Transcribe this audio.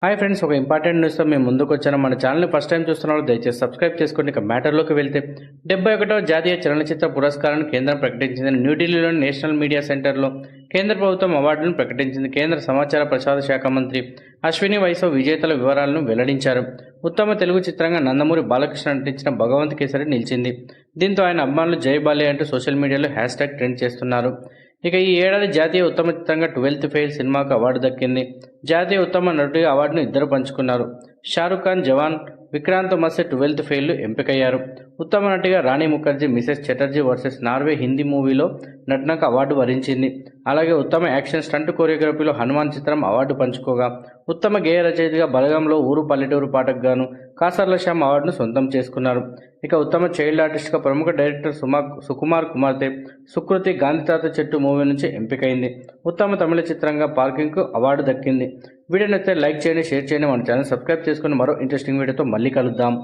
Hi friends, ఒక important న్యూస్తో మేము ముందుకు వచ్చాను. మన ఛానల్ని ఫస్ట్ టైం చూస్తున్నారు, దయచేసి సబ్స్క్రైబ్ చేసుకోండి. ఇక మ్యాటర్లోకి వెళ్తే 71వ జాతీయ చలనచిత్ర పురస్కారాన్ని కేంద్రం ప్రకటించింది. న్యూఢిల్లీలోని నేషనల్ మీడియా సెంటర్లో కేంద్ర ప్రభుత్వం అవార్డులను ప్రకటించింది. కేంద్ర సమాచార ప్రసార శాఖ మంత్రి అశ్విని వైష్ణవ్ విజేతల వివరాలను వెల్లడించారు. ఉత్తమ తెలుగు చిత్రంగా నందమూరి బాలకృష్ణ నటించిన భగవంత్ కేసరి నిలిచింది. దీంతో ఆయన అభిమానులు జై బాలే అంటూ సోషల్ మీడియాలో హ్యాష్ట్యాగ్ ట్రెండ్ చేస్తున్నారు. ఇక ఈ ఏడాది జాతీయ ఉత్తమ చిత్రంగా 12th ఫెయిల్ సినిమాకు అవార్డు దక్కింది. జాతీయ ఉత్తమ నటుడిగా అవార్డును ఇద్దరు పంచుకున్నారు. షారుఖ్ ఖాన్ జవాన్, విక్రాంత్ మసే 12th ఫెయిల్ ఎంపికయ్యారు. ఉత్తమ నటిగా Rani Mukerji Mrs Chatterjee versus Norway Hindi మూవీలో నటనకు అవార్డు వరించింది. అలాగే ఉత్తమ యాక్షన్ స్టంట్ కొరియోగ్రఫీలో హనుమాన్ చిత్రం అవార్డు పంచుకోగా, ఉత్తమ గేయ రచయితగా బలగంలో ఊరు పల్లెటూరు పాటకు గాను కాసర్ల శ్యామ్ అవార్డును సొంతం చేసుకున్నారు. ఇక ఉత్తమ చైల్డ్ ఆర్టిస్ట్గా ప్రముఖ డైరెక్టర్ సుకుమార్ కుమార్తె సుకృతి గాంధీ తాత చెట్టు మూవీ నుంచి ఎంపికైంది. ఉత్తమ తమిళ చిత్రంగా పార్కింగ్కు అవార్డు దక్కింది. వీడియో నచ్చితే లైక్ చేయండి, షేర్ చేయండి. మన ఛానల్ సబ్స్క్రైబ్ చేసుకుని మరో ఇంట్రెస్టింగ్ వీడియోతో మళ్ళీ కలుద్దాం.